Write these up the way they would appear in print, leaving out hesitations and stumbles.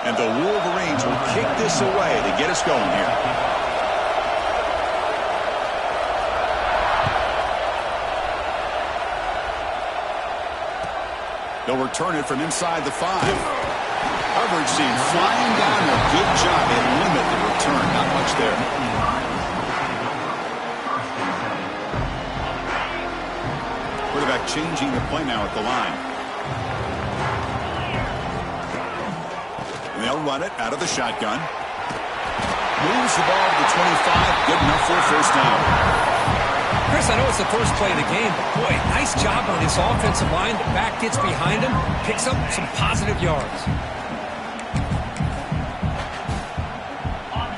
And the Wolverines will kick this away to get us going here. They'll return it from inside the 5. Coverage team flying down. A good job. They limit the return. Not much there. Quarterback changing the play now at the line. And they'll run it out of the shotgun. Moves the ball to the 25. Good enough for a first down. Chris, I know it's the first play of the game, but boy, nice job on this offensive line. The back gets behind him, picks up some positive yards.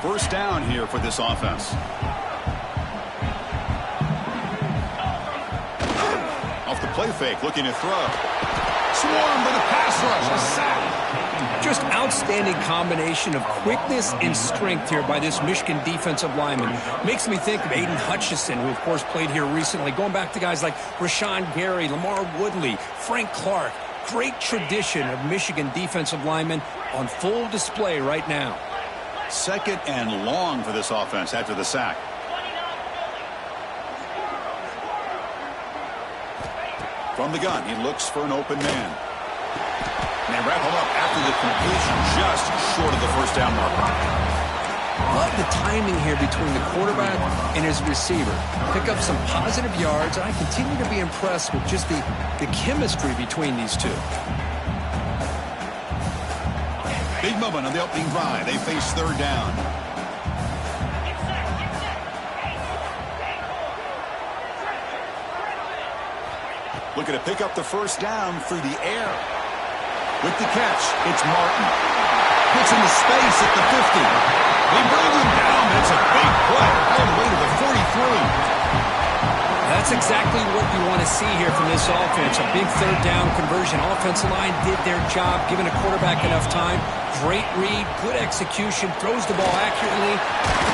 First down here for this offense. Off the play fake, looking to throw. Swarmed with a pass rush, a sack. Just outstanding combination of quickness and strength here by this Michigan defensive lineman. Makes me think of Aiden Hutchinson, who of course played here recently. Going back to guys like Rashawn Gary, Lamar Woodley, Frank Clark. Great tradition of Michigan defensive linemen on full display right now. Second and long for this offense after the sack. From the gun, he looks for an open man. And they wrap him up after the completion, just short of the first down marker. Love the timing here between the quarterback and his receiver. Pick up some positive yards, and I continue to be impressed with just the chemistry between these two. Big moment on the opening drive. They face third down. Looking to pick up the first down through the air. With the catch, it's Martin. Gets into space at the 50. They bring him down, but it's a big play all the way to the 43. That's exactly what you want to see here from this offense. A big third down conversion. Offensive line did their job, giving a quarterback enough time. Great read, good execution, throws the ball accurately.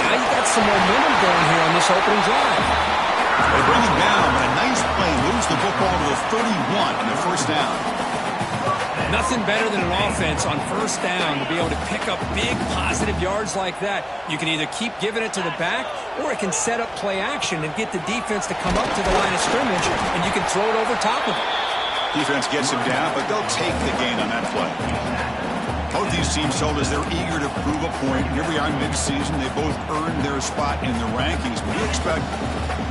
Now you got some momentum going here on this opening drive. They bring him down, but a nice play moves the football to the 31 on the first down. Nothing better than an offense on first down to be able to pick up big positive yards like that. You can either keep giving it to the back, or it can set up play action and get the defense to come up to the line of scrimmage, and you can throw it over top of it. Defense gets him down, but they'll take the gain on that play. Both these teams told us they're eager to prove a point. Here we are mid-season. They both earned their spot in the rankings. We expect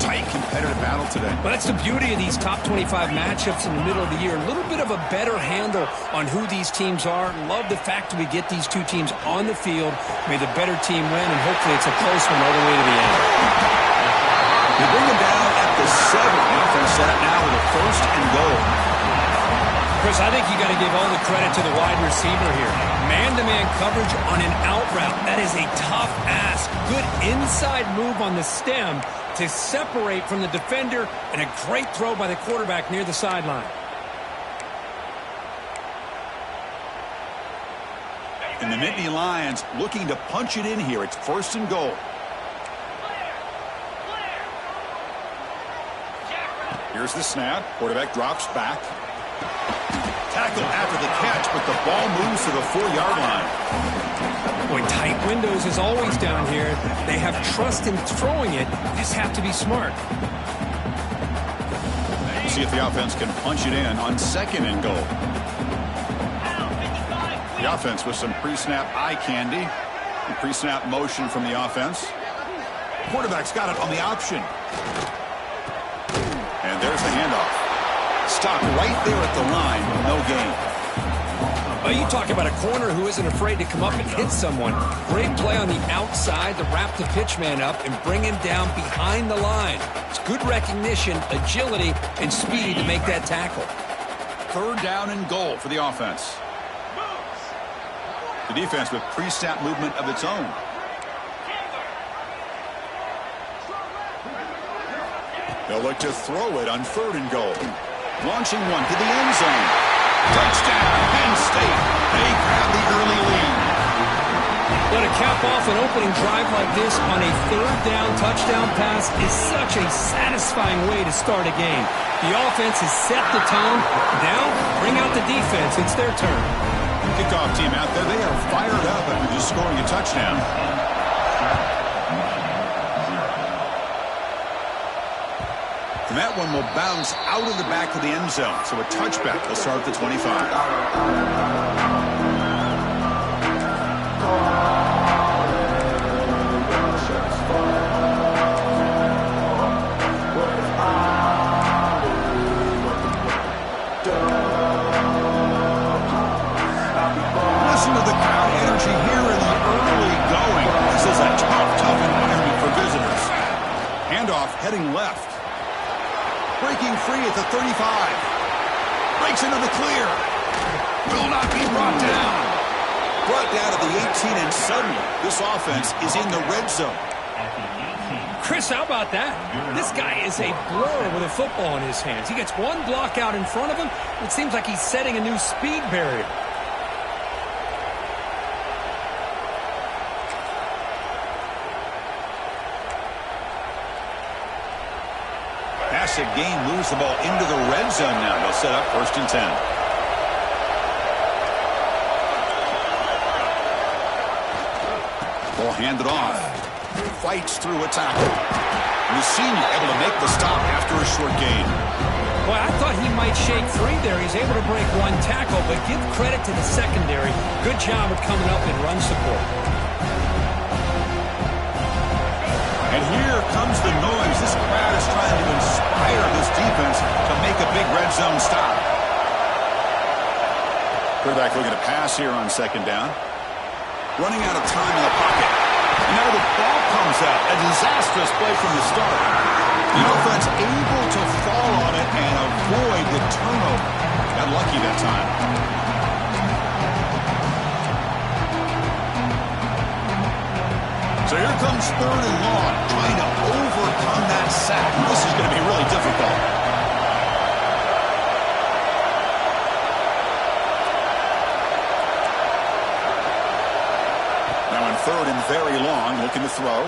tight, competitive battle today. Well, that's the beauty of these top 25 matchups in the middle of the year. A little bit of a better handle on who these teams are. Love the fact that we get these two teams on the field. May the better team win, and hopefully it's a close one all the way to the end. They bring them down at the 7. The offense set up now with a first and goal. Chris, I think you got to give all the credit to the wide receiver here. Man-to-man coverage on an out route. That is a tough ask. Good inside move on the stem to separate from the defender, and a great throw by the quarterback near the sideline. And the Nittany Lions looking to punch it in here. It's first and goal. Here's the snap. Quarterback drops back. Tackle after the catch, but the ball moves to the 4-yard line. Boy, tight windows is always down here. They have trust in throwing it. Just have to be smart. See if the offense can punch it in on second and goal. The offense with some pre-snap eye candy. Pre-snap motion from the offense. Quarterback's got it on the option. And there's the handoff. Stopped right there at the line, no gain. Well, you talk about a corner who isn't afraid to come up and hit someone. Great play on the outside to wrap the pitch man up and bring him down behind the line. It's good recognition, agility, and speed to make that tackle. Third down and goal for the offense. The defense with pre-snap movement of its own. They'll look to throw it on third and goal. Launching one to the end zone. Touchdown, Penn State. They grab the early lead. But to cap off an opening drive like this on a third down touchdown pass is such a satisfying way to start a game. The offense has set the tone. Now, bring out the defense. It's their turn. Kickoff team out there, they are fired up after just scoring a touchdown. And that one will bounce out of the back of the end zone. So a touchback will start at the 25. Listen to the crowd energy here in the early going. This is a tough environment for visitors. Handoff heading left. Breaking free at the 35. Breaks into the clear. Will not be brought down. Brought down at the 18, and suddenly this offense is in the red zone. Chris, how about that? This guy is a blur with a football in his hands. He gets one block out in front of him. It seems like he's setting a new speed barrier. Pass a game moves the ball into the red zone now. They'll set up 1st and 10. Ball handed off. Fights through a tackle. And the senior able to make the stop after a short gain. Well, I thought he might shake free there. He's able to break one tackle, but give credit to the secondary. Good job of coming up in run support. And here comes the noise. This crowd is trying to inspire this defense to make a big red zone stop. Quarterback looking to pass here on 2nd down. Running out of time in the pocket. And now the ball comes out. A disastrous play from the start. The offense able to fall on it and avoid the turnover. Got lucky that time. So here comes 3rd and long, trying to overcome that sack. This is going to be really difficult. Now in 3rd and very long, looking to throw.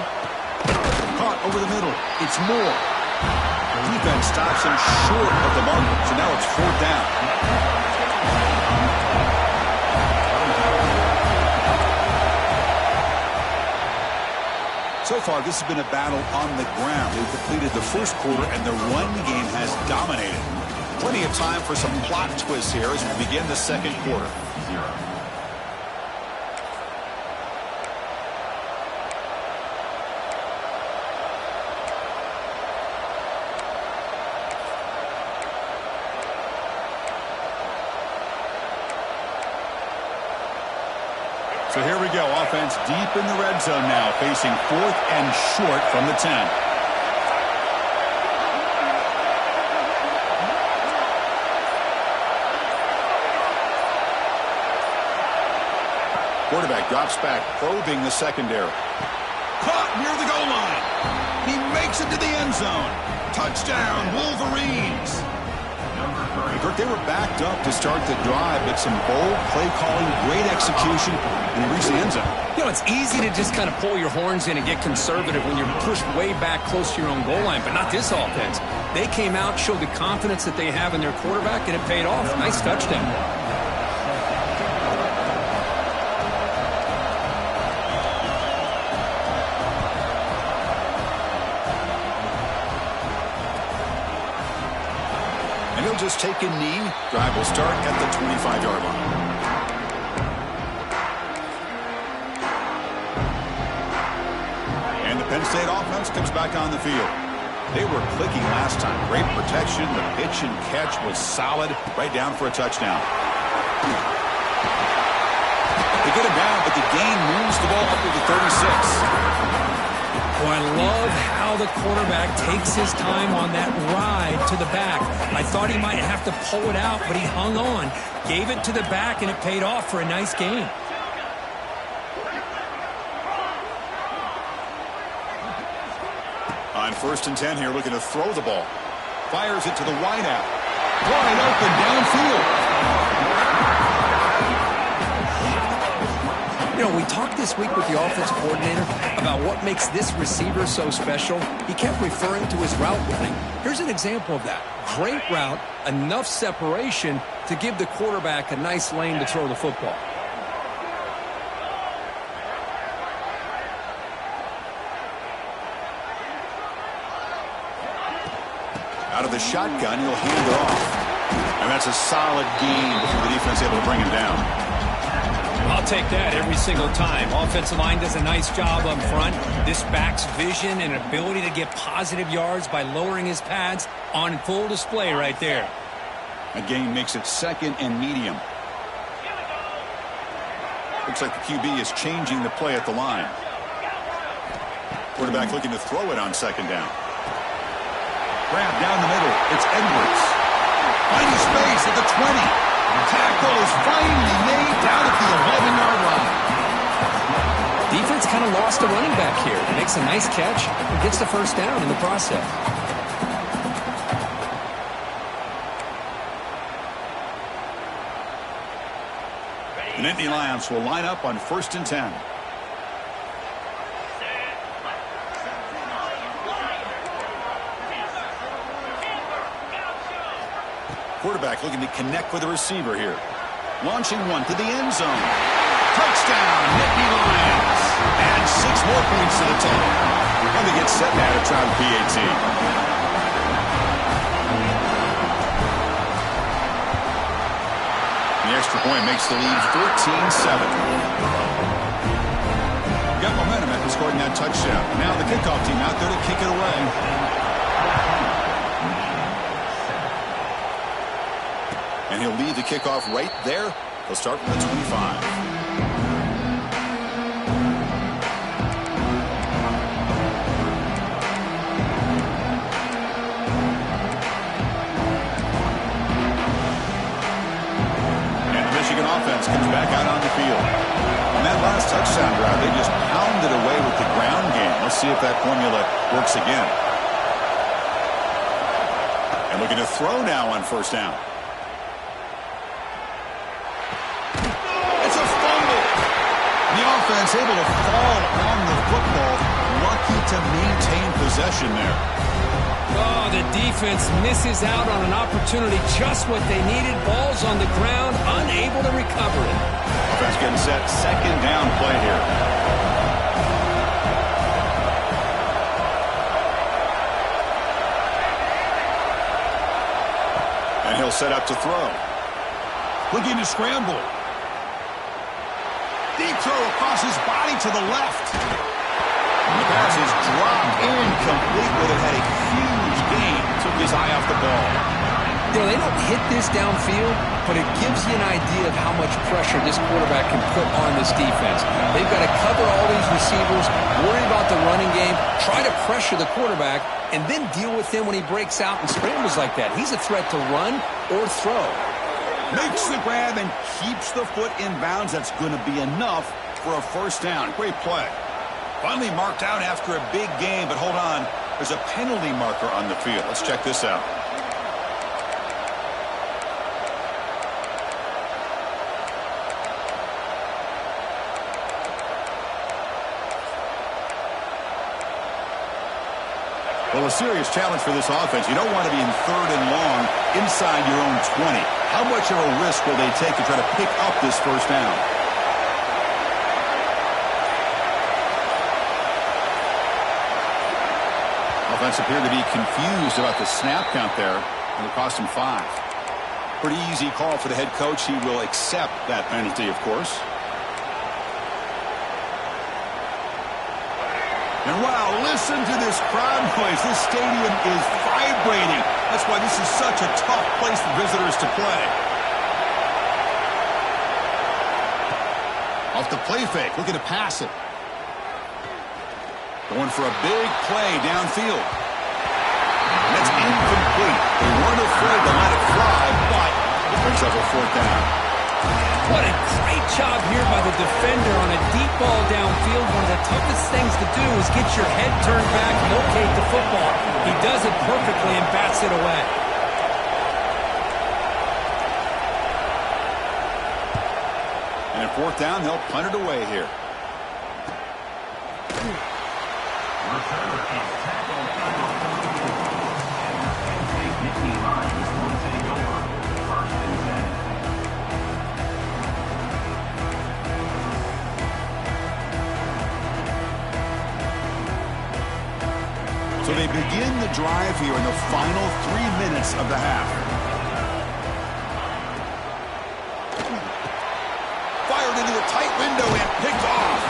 Caught over the middle. It's Moore. Defense stops him short of the marker, so now it's 4th down. So far, this has been a battle on the ground. They've completed the 1st quarter, and the run game has dominated. Plenty of time for some plot twists here as we begin the 2nd quarter. So here we go. Offense deep in the red zone now, facing 4th and short from the 10. Quarterback drops back, probing the secondary. Caught near the goal line. He makes it to the end zone. Touchdown, Wolverines. Kirk, they were backed up to start the drive, but some bold play calling, great execution, and he reached the end zone. You know, it's easy to just kind of pull your horns in and get conservative when you're pushed way back close to your own goal line, but not this offense. They came out, showed the confidence that they have in their quarterback, and it paid off. Nice touchdown. And he'll just take a knee. Drive will start at the 25-yard line. And the Penn State offense comes back on the field. They were clicking last time. Great protection. The pitch and catch was solid. Right down for a touchdown. They get him down, but the gain moves the ball up to the 36. Oh, I love how the quarterback takes his time on that ride to the back. I thought he might have to pull it out, but he hung on, gave it to the back, and it paid off for a nice gain. On 1st and 10 here, looking to throw the ball. Fires it to the wideout. Wide open downfield. You know, we talked this week with the offensive coordinator about what makes this receiver so special. He kept referring to his route running. Here's an example of that. Great route, enough separation to give the quarterback a nice lane to throw the football. the shotgun. He'll hand it off. And that's a solid gain before the defense able to bring him down. I'll take that every single time. Offensive line does a nice job up front. This back's vision and ability to get positive yards by lowering his pads on full display right there. A gain makes it 2nd and medium. Looks like the QB is changing the play at the line. Quarterback looking to throw it on 2nd down. Grab down the middle. It's Edwards. Finding space at the 20. The tackle is finally made down at the 11-yard line. Defense kind of lost a running back here. Makes a nice catch and gets the first down in the process. The Nittany Lions will line up on 1st and 10. Quarterback looking to connect with the receiver here. Launching one to the end zone. Touchdown, Nittany Lions. And 6 more points to the total. And they get set now to try the PAT. The extra point makes the lead 14-7. Got momentum after scoring that touchdown. Now the kickoff team out there to kick it away. And he'll lead the kickoff right there. He'll start from the 25. Offense comes back out on the field. On that last touchdown drive, they just pounded away with the ground game. Let's see if that formula works again. And looking to throw now on 1st down. It's a fumble. The offense able to fall on the football. Lucky to maintain possession there. Oh, the defense misses out on an opportunity, just what they needed. Ball's on the ground, unable to recover it. Offense getting set, 2nd down play here. And he'll set up to throw. Looking to scramble. Deep throw across his body to the left. The pass is dropped incomplete, but it had a huge gain. Took his eye off the ball. You know, they don't hit this downfield, but it gives you an idea of how much pressure this quarterback can put on this defense. They've got to cover all these receivers, worry about the running game, try to pressure the quarterback, and then deal with him when he breaks out and scrambles like that. He's a threat to run or throw. Makes the grab and keeps the foot in bounds. That's going to be enough for a 1st down. Great play. Finally marked out after a big game, but hold on. There's a penalty marker on the field. Let's check this out. Well, a serious challenge for this offense. You don't want to be in 3rd and long inside your own 20. How much of a risk will they take to try to pick up this 1st down? Offense appeared to be confused about the snap count there, and it cost him 5. Pretty easy call for the head coach. He will accept that penalty, of course. And wow, listen to this crowd noise. This stadium is vibrating. That's why this is such a tough place for visitors to play. Off the play fake, looking to pass it. Going for a big play downfield. And that's incomplete. They weren't afraid to let it fly, but it brings up a 4th down. What a great job here by the defender on a deep ball downfield. One of the toughest things to do is get your head turned back, locate the football. He does it perfectly and bats it away. And at 4th down, they'll punt it away here. So they've begin the drive here in the final 3 minutes of the half. Fired into a tight window and picked off.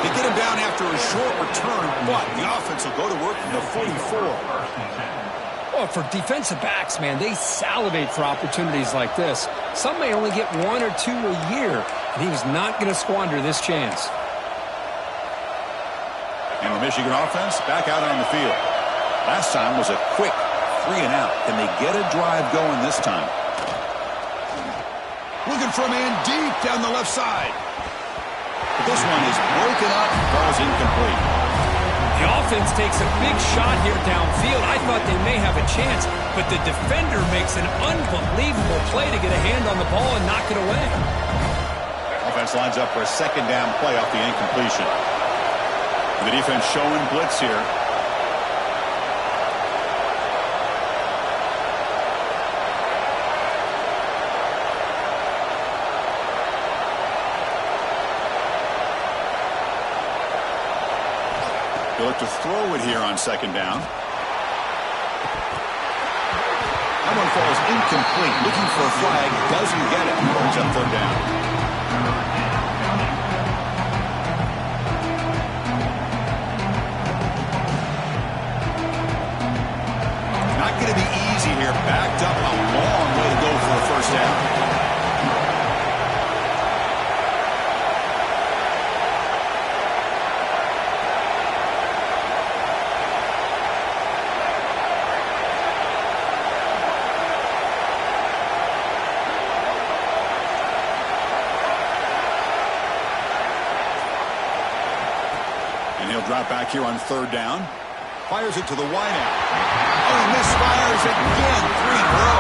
They get him down after a short return, but the offense will go to work from the 44. Well, for defensive backs, man, they salivate for opportunities like this. Some may only get 1 or 2 a year, and he was not going to squander this chance. And the Michigan offense back out on the field. Last time was a quick 3 and out. Can they get a drive going this time? Looking for a man deep down the left side. But this one is broken up, falls incomplete. The offense takes a big shot here downfield. I thought they may have a chance, but the defender makes an unbelievable play to get a hand on the ball and knock it away. Offense lines up for a second down play off the incompletion. The defense showing blitz here. They look to throw it here on second down. That one falls incomplete. Looking for a flag. Doesn't get it. Brings up third down. Not going to be easy here. Backed up a long way to go for a first down. Drop back here on third down. Fires it to the wideout. Oh, he misfires again. 3 in a row.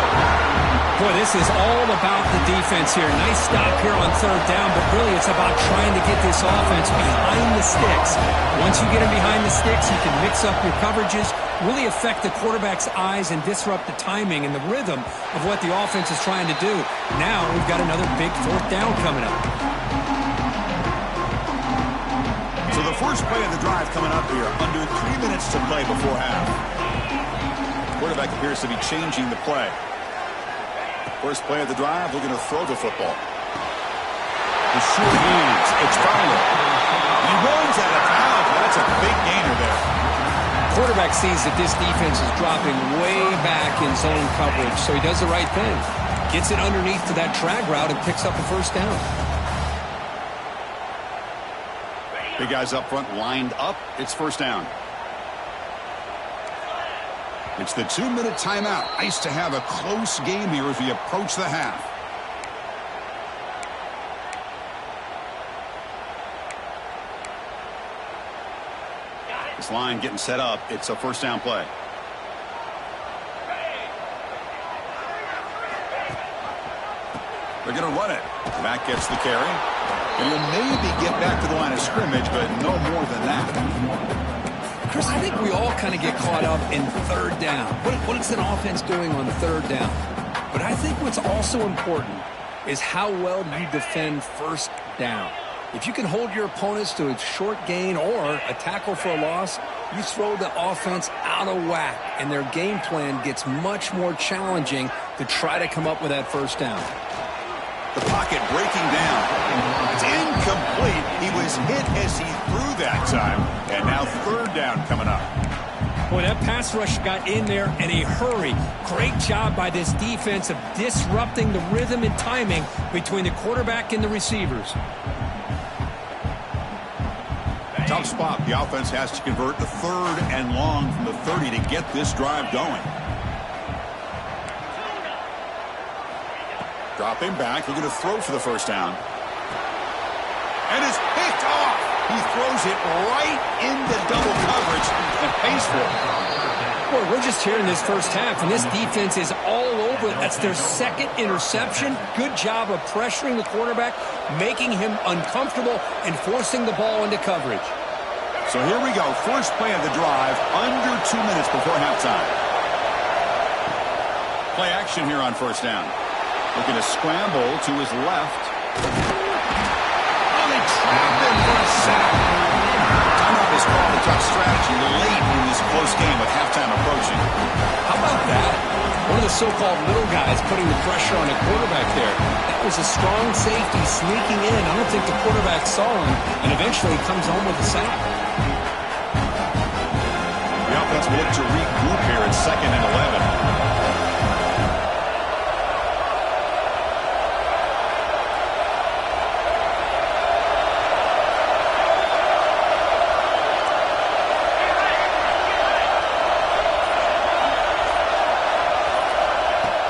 Boy, this is all about the defense here. Nice stop here on third down, but really it's about trying to get this offense behind the sticks. Once you get him behind the sticks, you can mix up your coverages, really affect the quarterback's eyes and disrupt the timing and the rhythm of what the offense is trying to do. Now we've got another big fourth down coming up. So the first play of the drive coming up here, under 3 minutes to play before half. Quarterback appears to be changing the play. First play of the drive, looking to throw the football. The short hands, it's Fowler. He runs out of bounds, but that's a big gainer there. Quarterback sees that this defense is dropping way back in zone coverage, so he does the right thing. Gets it underneath to that drag route and picks up a first down. Big guys up front lined up. It's first down. It's the 2-minute timeout. Nice to have a close game here as we approach the half. This line getting set up. It's a first down play. They're going to run it. Back gets the carry. And he'll maybe get back to the line of scrimmage, but no more than that. Chris, I think we all kind of get caught up in third down. What is an offense doing on third down? But I think what's also important is how well you defend first down. If you can hold your opponents to a short gain or a tackle for a loss, you throw the offense out of whack, and their game plan gets much more challenging to try to come up with that first down. The pocket breaking down. It's incomplete. He was hit as he threw that time. And now third down coming up. Boy, that pass rush got in there in a hurry. Great job by this defense of disrupting the rhythm and timing between the quarterback and the receivers. Tough spot. The offense has to convert the third and long from the 30 to get this drive going. Dropping back, looking to throw for the first down. And it's picked off. He throws it right into double coverage and pays for it. Boy, we're just here in this first half, and this defense is all over. That's their second interception. Good job of pressuring the quarterback, making him uncomfortable, and forcing the ball into coverage. So here we go. First play of the drive, under 2 minutes before halftime. Play action here on first down. Looking to scramble to his left. Oh, they trapped him for a sack. Timeout has called the tough strategy late in this close game with halftime approaching. How about that? One of the so-called little guys putting the pressure on the quarterback there. That was a strong safety sneaking in. I don't think the quarterback saw him, and eventually comes home with a sack. The offense will look to regroup here at 2nd and 11.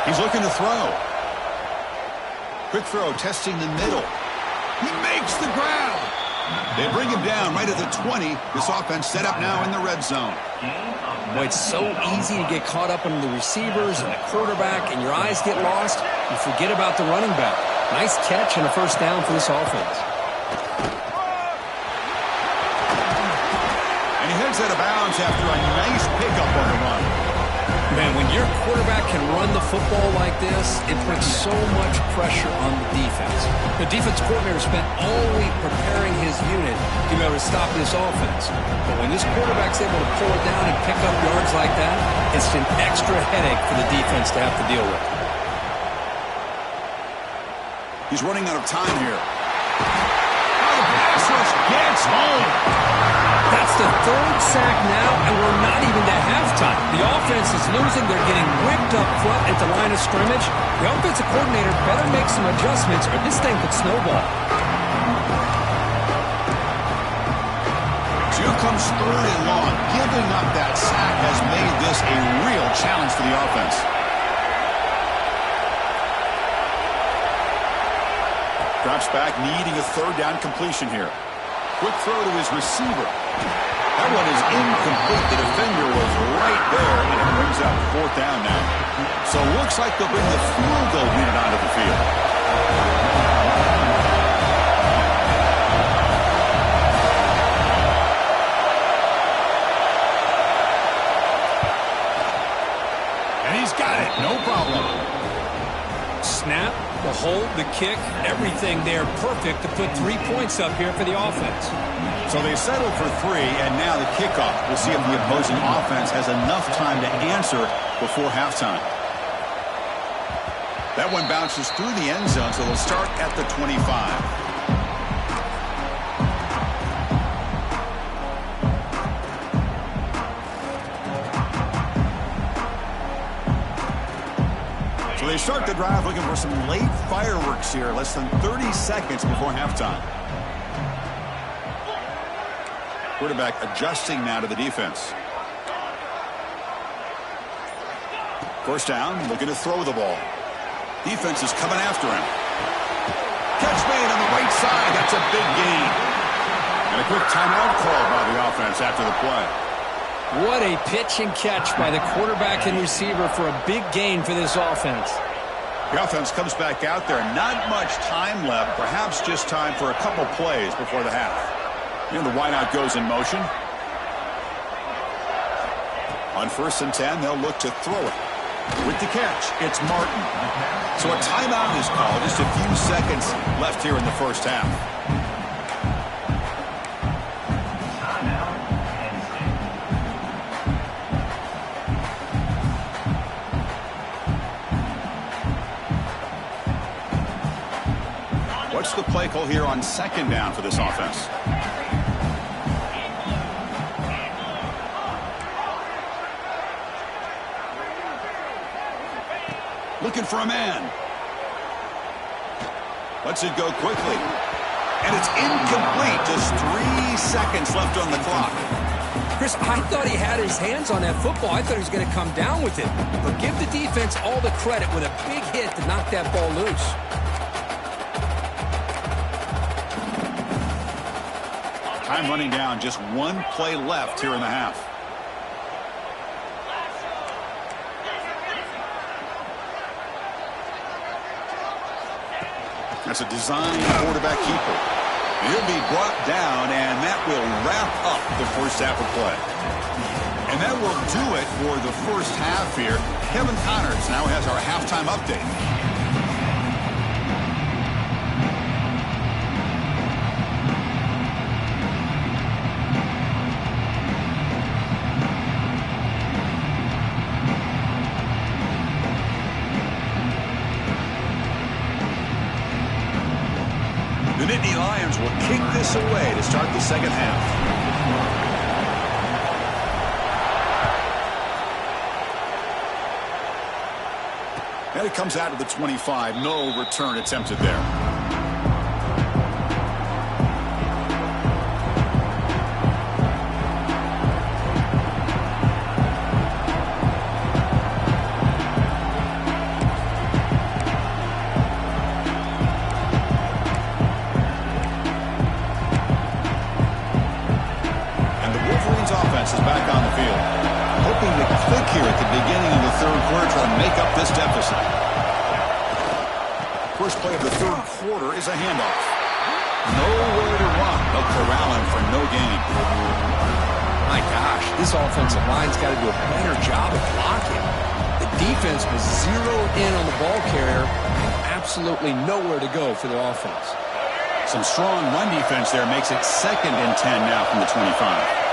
He's looking to throw. Quick throw, testing the middle. He makes the ground. They bring him down right at the 20. This offense set up now in the red zone. Boy, it's so easy to get caught up in the receivers and the quarterback, and your eyes get lost. You forget about the running back. Nice catch and a first down for this offense. And he heads out of bounds after a nice pickup on the run. Man, when your quarterback can run the football like this, it puts so much pressure on the defense. The defense coordinator spent all week preparing his unit to be able to stop this offense. But when this quarterback's able to pull it down and pick up yards like that, it's an extra headache for the defense to have to deal with. He's running out of time here. Now the pass rush gets home. That's the 3rd sack now, and we're not even to halftime. The offense is losing. They're getting whipped up front at the line of scrimmage. The offensive coordinator better make some adjustments or this thing could snowball. Here comes 3rd and long. Giving up that sack has made this a real challenge for the offense. Drops back, needing a 3rd down completion here. Quick throw to his receiver. That one is incomplete. The defender was right there, and it brings out 4th down now. So it looks like they'll bring the field goal unit onto the field. And he's got it. No problem. Snap, the hold, the kick, everything there perfect to put 3 points up here for the offense. So they settled for 3, and now the kickoff. We'll see if the opposing offense has enough time to answer before halftime. That one bounces through the end zone, so they'll start at the 25. So they start the drive looking for some late fireworks here, less than 30 seconds before halftime. Quarterback adjusting now to the defense. First down, looking to throw the ball. Defense is coming after him. Catch made on the right side. That's a big gain. And a quick timeout call by the offense after the play. What a pitch and catch by the quarterback and receiver for a big gain for this offense. The offense comes back out there. Not much time left. Perhaps just time for a couple plays before the half. And the wideout goes in motion. On 1st and 10, they'll look to throw it. With the catch, it's Martin. So a timeout is called. Just a few seconds left here in the first half. What's the play call here on 2nd down for this offense? Looking for a man. Lets it go quickly. And it's incomplete. Just 3 seconds left on the clock. Chris, I thought he had his hands on that football. I thought he was going to come down with it. But give the defense all the credit with a big hit to knock that ball loose. Time running down. Just 1 play left here in the half. That's a design quarterback keeper. He'll be brought down, and that will wrap up the first half of play. And that will do it for the first half here. Kevin Connors now has our halftime update. The Nittany Lions will kick this away to start the second half. And it comes out of the 25. No return attempted there. Offense is back on the field, hoping to click here at the beginning of the third quarter, try to make up this deficit. First play of the third quarter is a handoff. Nowhere to run. They'll corral him for no gain. My gosh, this offensive line's got to do a better job of blocking. The defense was zeroed in on the ball carrier and absolutely nowhere to go for the offense. Some strong run defense there makes it 2nd and 10 now from the 25.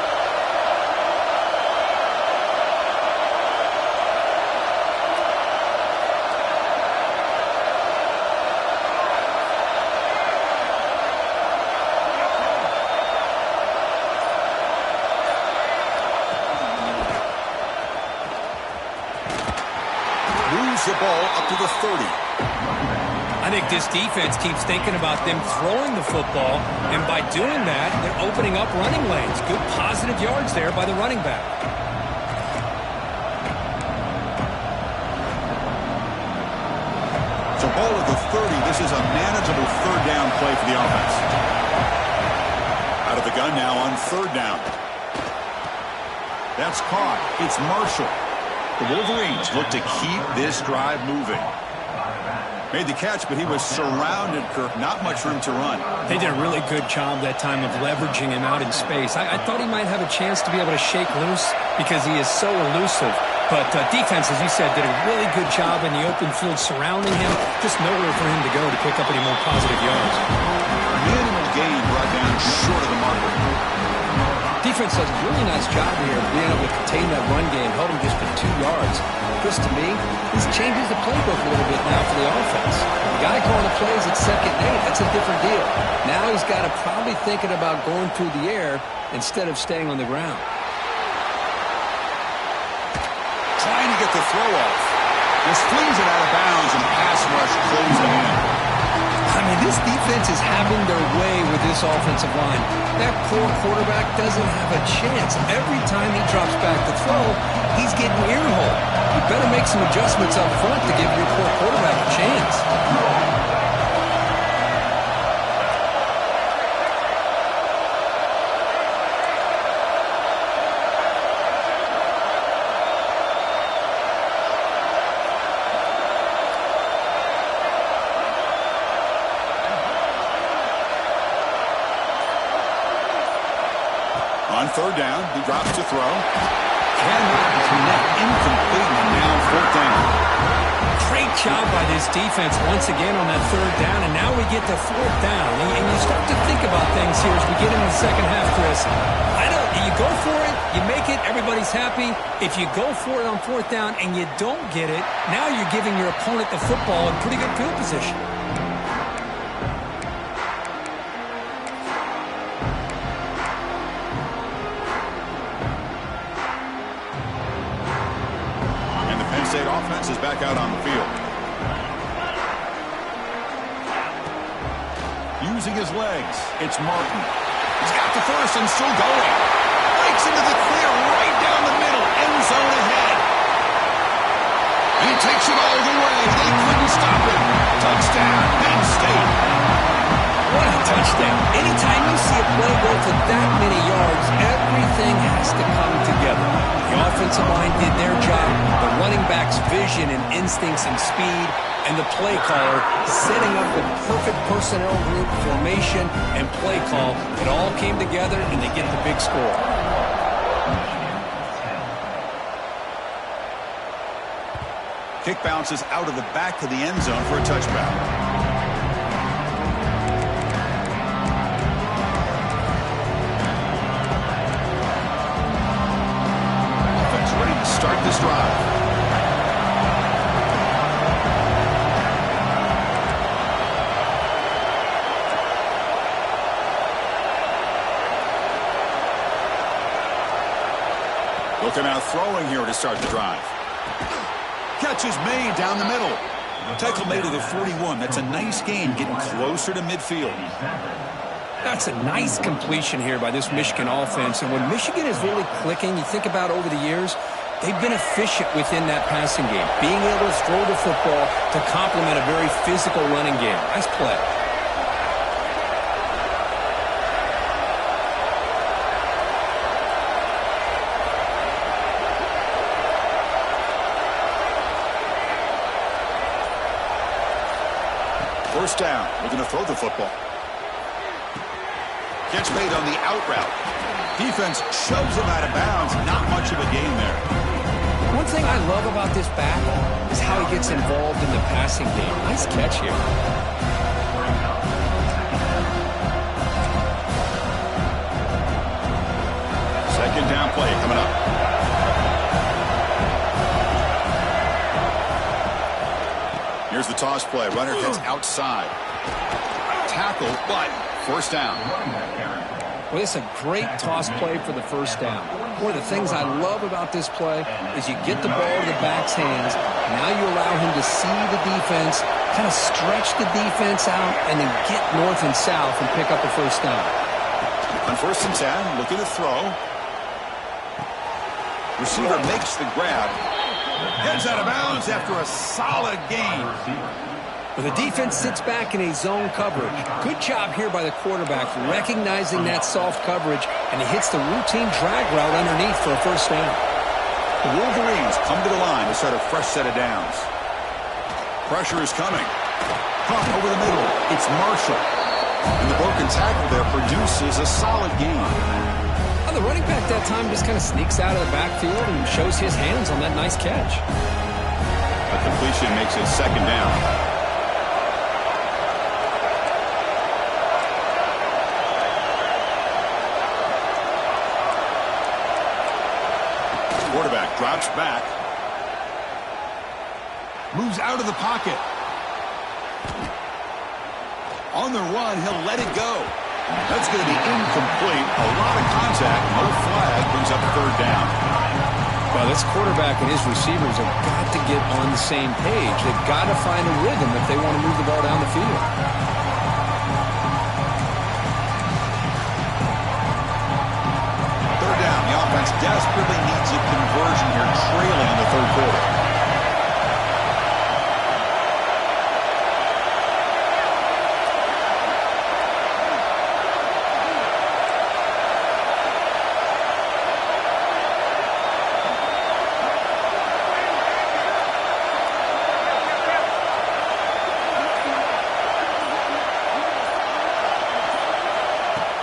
The ball up to the 30. I think this defense keeps thinking about them throwing the football, and by doing that, they're opening up running lanes. Good positive yards there by the running back. So ball at the 30. This is a manageable third down play for the offense. Out of the gun now on third down. That's caught. It's Marshall. The Wolverines look to keep this drive moving. Made the catch, but he was surrounded, Kirk. Not much room to run. They did a really good job that time of leveraging him out in space. I thought he might have a chance to be able to shake loose because he is so elusive. But defense, as you said, did a really good job in the open field surrounding him. Just nowhere for him to go to pick up any more positive yards. Minimal gain brought down short of the marker. Defense does a really nice job here of being able to contain that run game, held him just for 2 yards. Chris, to me, this changes the playbook a little bit now for the offense. The guy calling the plays at 2nd and 8, that's a different deal. Now he's got to probably thinking about going through the air instead of staying on the ground. Trying to get the throw off. Just flings it out of bounds and pass rush closed him in. I mean, this defense is having their way with this offensive line. That poor quarterback doesn't have a chance. Every time he drops back to throw, he's getting earholed. You better make some adjustments up front to give your poor quarterback a chance. On third down, he drops to throw. Cannot connect, incomplete, and now 4th down. Great job by this defense once again on that 3rd down, and now we get to 4th down. And you start to think about things here as we get into the second half, Chris. You go for it, you make it, everybody's happy. If you go for it on 4th down and you don't get it, now you're giving your opponent the football in pretty good field position. State offense is back out on the field. Using his legs, it's Martin. He's got the first and still going. Breaks into the clear right down the middle. End zone ahead. And he takes it all the way. They couldn't stop him. Touchdown, Penn State. What a touchdown. Anytime you see a play go for that many yards, everything has to come together. The offensive line did their job, the running back's vision and instincts and speed, and the play caller setting up the perfect personnel group, formation, and play call. It all came together, and they get the big score. Kick bounces out of the back of the end zone for a touchback. Start this drive. Looking out throwing here to start the drive. Catch is made down the middle. Tackle made to the 41. That's a nice gain, getting closer to midfield. That's a nice completion here by this Michigan offense. And when Michigan is really clicking, you think about over the years, they've been efficient within that passing game, being able to throw the football to complement a very physical running game. Nice play. First down, looking to throw the football. Catch made on the out route. Defense shoves him out of bounds. Not much of a gain there. One thing I love about this back is how he gets involved in the passing game. Nice catch here. Second down play coming up. Here's the toss play. Runner gets outside. Tackle, but first down. Well, it's a great toss play for the first down. One of the things I love about this play is you get the ball to the back's hands. Now you allow him to see the defense, kind of stretch the defense out, and then get north and south and pick up a first down. On 1st and 10, looking to throw. Receiver makes the grab. Heads out of bounds after a solid gain. Well, the defense sits back in a zone coverage. Good job here by the quarterback recognizing that soft coverage, and he hits the routine drag route underneath for a first down. The Wolverines come to the line to start a fresh set of downs. Pressure is coming. Pump over the middle. It's Marshall. And the broken tackle there produces a solid gain. The running back that time just kind of sneaks out of the backfield and shows his hands on that nice catch. A completion makes it second down. Quarterback drops back. Moves out of the pocket. On the run, he'll let it go. That's going to be incomplete. A lot of contact. No flag brings up third down. Well, this quarterback and his receivers have got to get on the same page. They've got to find a rhythm if they want to move the ball down the field. Third down. The offense desperately needs a conversion here, trailing in the third quarter.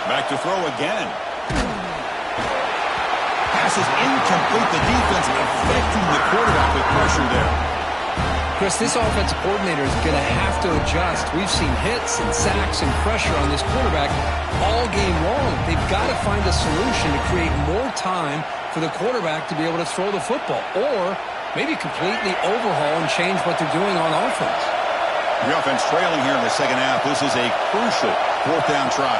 Back to throw again. Pass is incomplete. The defense affecting the quarterback with pressure there. Chris, this offensive coordinator is going to have to adjust. We've seen hits and sacks and pressure on this quarterback all game long. They've got to find a solution to create more time for the quarterback to be able to throw the football, or maybe completely overhaul and change what they're doing on offense. The offense trailing here in the second half. This is a crucial fourth down try.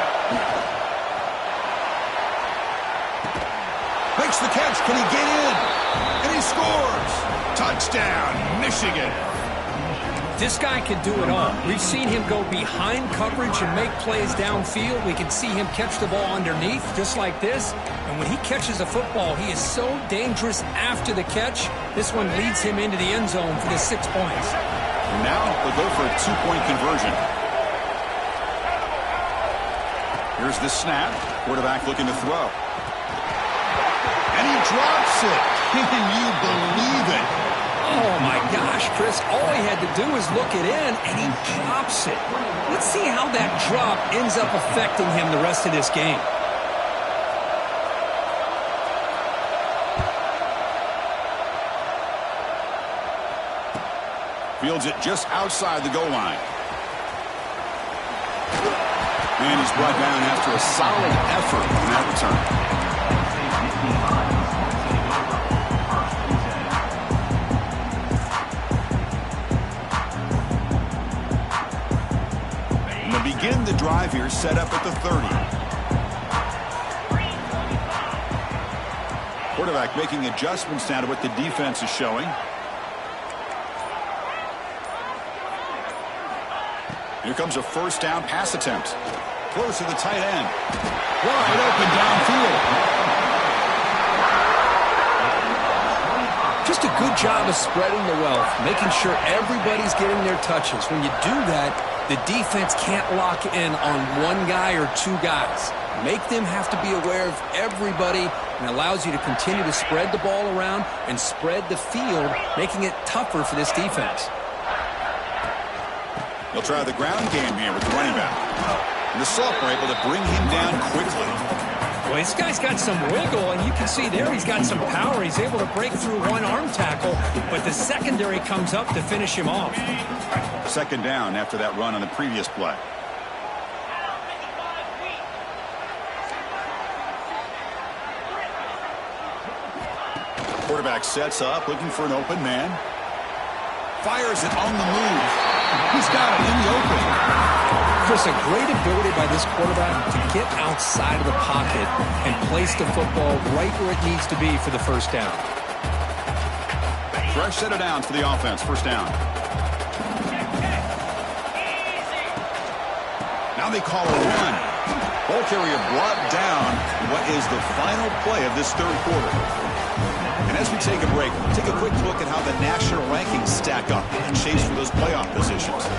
Makes the catch. Can he get in? And he scores. Touchdown, Michigan. This guy can do it all. We've seen him go behind coverage and make plays downfield. We can see him catch the ball underneath, just like this. And when he catches a football, he is so dangerous after the catch. This one leads him into the end zone for the 6 points. And now they'll go for a two-point conversion. Here's the snap. Quarterback looking to throw. And he drops it. Can you believe it? Oh, my gosh, Chris. All he had to do was look it in, and he drops it. Let's see how that drop ends up affecting him the rest of this game. Fields it just outside the goal line. And he's brought down after a solid effort in that return. Begin the drive here, set up at the 30. Quarterback making adjustments now to what the defense is showing. Here comes a first down pass attempt. Close to the tight end. Wide open downfield. Just a good job of spreading the wealth, making sure everybody's getting their touches. When you do that, the defense can't lock in on one guy or two guys. Make them have to be aware of everybody, and allows you to continue to spread the ball around and spread the field, making it tougher for this defense. They'll try the ground game here with the running back. And the sophomore able to bring him down quickly. Well, this guy's got some wiggle, and you can see there he's got some power. He's able to break through one arm tackle, but the secondary comes up to finish him off. Second down after that run on the previous play. Quarterback sets up, looking for an open man. Fires it on the move. He's got it in the open. Chris, a great ability by this quarterback to get outside of the pocket and place the football right where it needs to be for the first down. Fresh set of downs for the offense. First down. Now they call a run. Ball carrier brought down in what is the final play of this third quarter. And as we take a break, take a quick look at how the national rankings stack up in the chase for those playoff positions.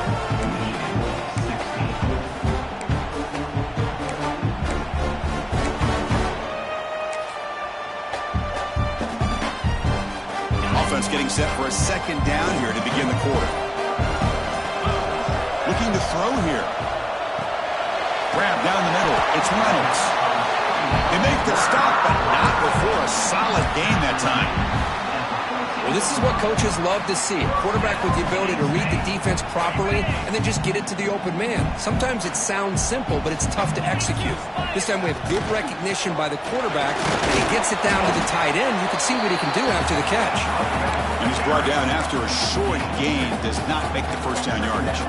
Offense getting set for a second down here to begin the quarter. Looking to throw here. Grab down the middle. It's Reynolds. They make the stop, but not before a solid gain that time. Well, this is what coaches love to see. A quarterback with the ability to read the defense properly and then just get it to the open man. Sometimes it sounds simple, but it's tough to execute. This time we have good recognition by the quarterback, and he gets it down to the tight end. You can see what he can do after the catch. And he's brought down after a short gain. Does not make the first down yardage.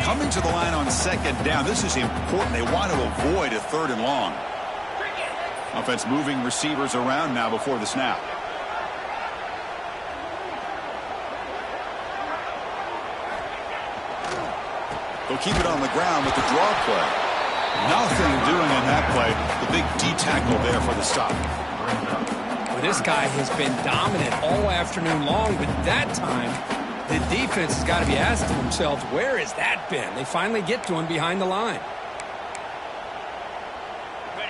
Coming to the line on second down. This is important. They want to avoid a third and long. Offense moving receivers around now before the snap. They'll keep it on the ground with the draw play. Nothing doing in that play. The big D tackle there for the stop. Well, this guy has been dominant all afternoon long, but that time the defense has got to be asking themselves, where has that been? They finally get to him behind the line.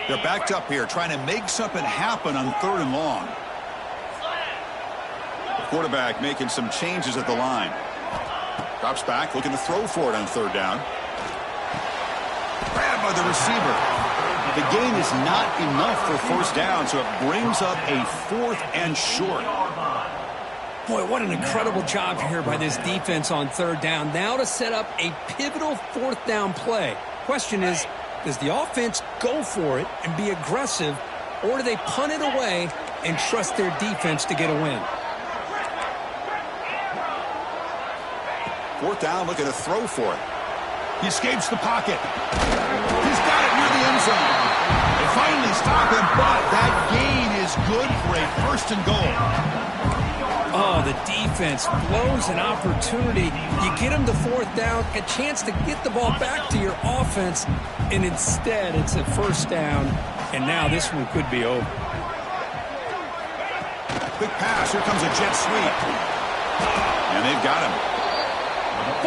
They're backed up here trying to make something happen on third and long. The quarterback making some changes at the line. Drops back, looking to throw for it on third down. Grabbed by the receiver. The gain is not enough for first down, so it brings up a 4th and short. Boy, what an incredible job here by this defense on third down. Now to set up a pivotal 4th down play. Question is, does the offense go for it and be aggressive, or do they punt it away and trust their defense to get a win? 4th down, looking to throw for it. He escapes the pocket. He's got it near the end zone. They finally stop him, but that gain is good for a 1st and goal. Oh, the defense blows an opportunity. You get them to 4th down, a chance to get the ball back to your offense, and instead it's a 1st down, and now this one could be over. Quick pass. Here comes a jet sweep. And they've got him.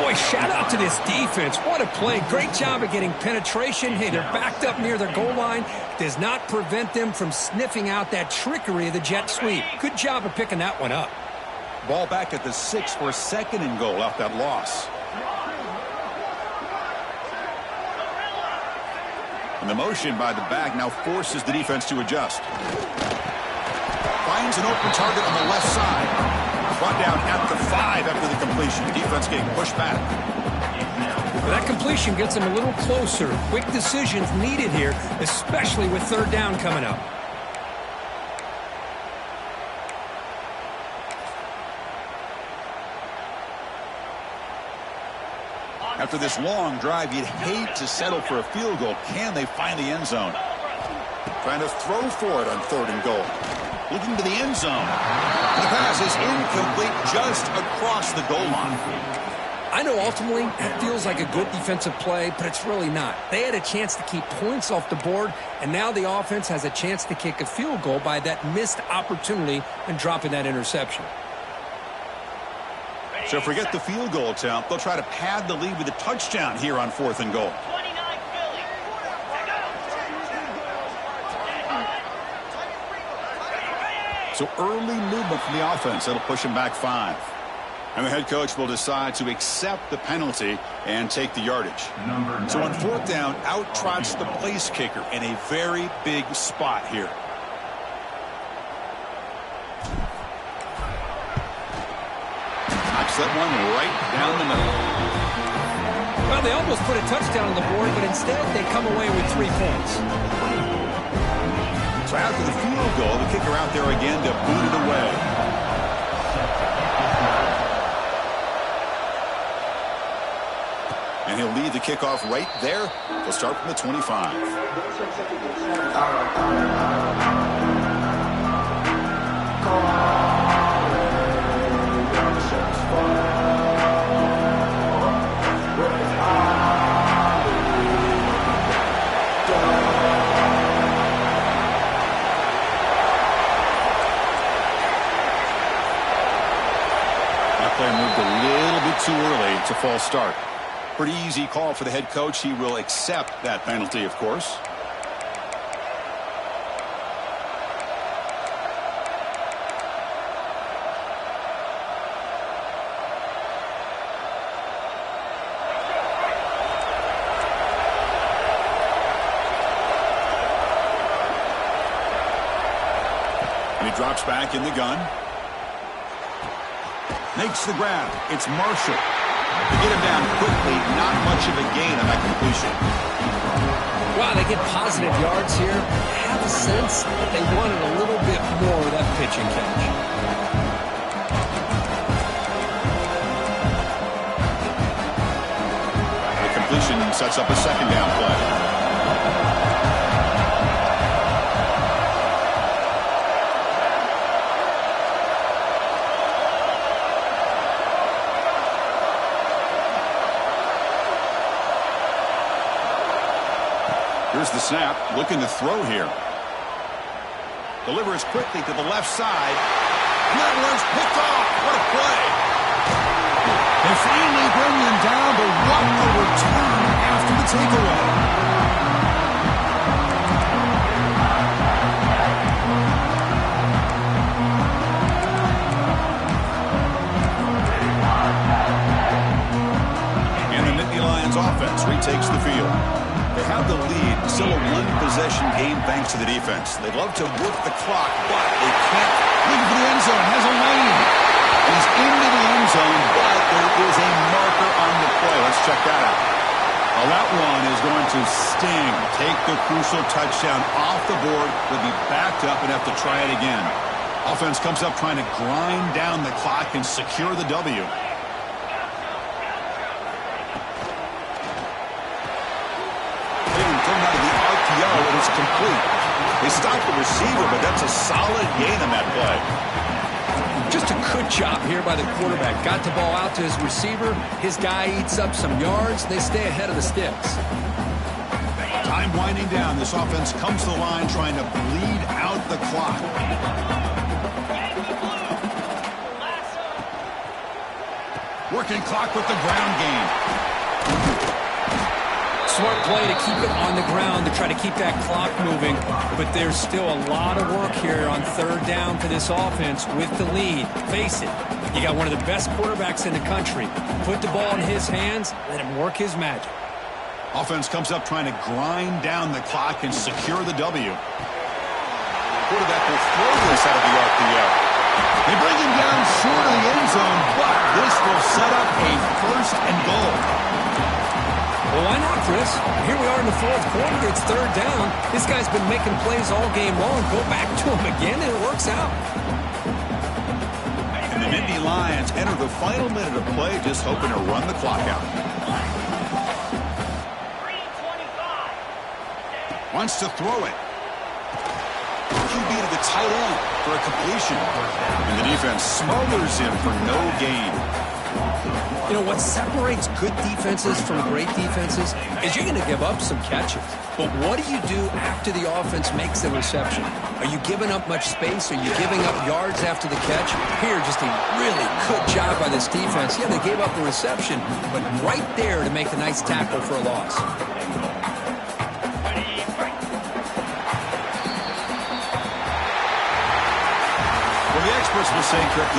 Boy, shout out to this defense. What a play. Great job of getting penetration. Hey, they're backed up near their goal line. Does not prevent them from sniffing out that trickery of the jet sweep. Good job of picking that one up. Ball back at the 6 for a 2nd and goal off that loss. And the motion by the back now forces the defense to adjust. Finds an open target on the left side. Brought down at the 5 after the completion. Defense getting pushed back. Well, that completion gets them a little closer. Quick decisions needed here, especially with third down coming up. After this long drive, you'd hate to settle for a field goal. Can they find the end zone? Trying to throw for it on 3rd and goal. Looking to the end zone. The pass is incomplete just across the goal line. I know ultimately it feels like a good defensive play, but it's really not. They had a chance to keep points off the board, and now the offense has a chance to kick a field goal by that missed opportunity and dropping that interception. So forget the field goal attempt. They'll try to pad the lead with a touchdown here on 4th and goal. So early movement from the offense. That'll push him back 5. And the head coach will decide to accept the penalty and take the yardage. So on 4th down, out trots the place kicker in a very big spot here. That one right down the middle. Well, they almost put a touchdown on the board, but instead they come away with 3 points. So after the field goal, the kicker out there again to boot it away. And he'll lead the kickoff right there. They'll start from the 25. Moved a little bit too early. It's a false start. Pretty easy call for the head coach. He will accept that penalty, of course. And he drops back in the gun. Makes the grab. It's Marshall. They get him down quickly. Not much of a gain on that completion. Wow, they get positive yards here. I have a sense that they wanted a little bit more of that pitch and catch. The completion sets up a 2nd down play. Here's the snap, looking to throw here. Delivers quickly to the left side. And that one's picked off. What a play. They finally bring him down, but what a return after the takeaway. And the Nittany Lions offense retakes the field. They have the lead, still a 1-possession game thanks to the defense. They'd love to work the clock, but they can't. Looking for the end zone, has a lane. He's into the end zone, but there is a marker on the play. Let's check that out. Well, that one is going to sting. Take the crucial touchdown off the board. They'll be backed up and have to try it again. Offense comes up trying to grind down the clock and secure the W. Out of the RPO, and it's complete. They stopped the receiver, but that's a solid gain on that play. Just a good job here by the quarterback. Got the ball out to his receiver. His guy eats up some yards. They stay ahead of the sticks. Time winding down. This offense comes to the line trying to bleed out the clock. Working clock with the ground game. Smart play to keep it on the ground to try to keep that clock moving. But there's still a lot of work here on 3rd down for this offense with the lead. Face it, you got one of the best quarterbacks in the country. Put the ball in his hands, let him work his magic. Offense comes up trying to grind down the clock and secure the W. Quarterback will throw this out of the RPO. They bring him down short of the end zone, but this will set up a 1st and goal. Well, why not, Chris? Here we are in the 4th quarter. It's 3rd down. This guy's been making plays all game long. Go back to him again, and it works out. And the Nittany Lions enter the final minute of play, just hoping to run the clock out. Wants to throw it. QB to the tight end for a completion. And the defense smothers him for no gain. You know, what separates good defenses from great defenses is you're going to give up some catches. But what do you do after the offense makes the reception? Are you giving up much space? Are you giving up yards after the catch? Here, just a really good job by this defense. Yeah, they gave up a reception, but right there to make the nice tackle for a loss. Well, the experts will say, Kirk, this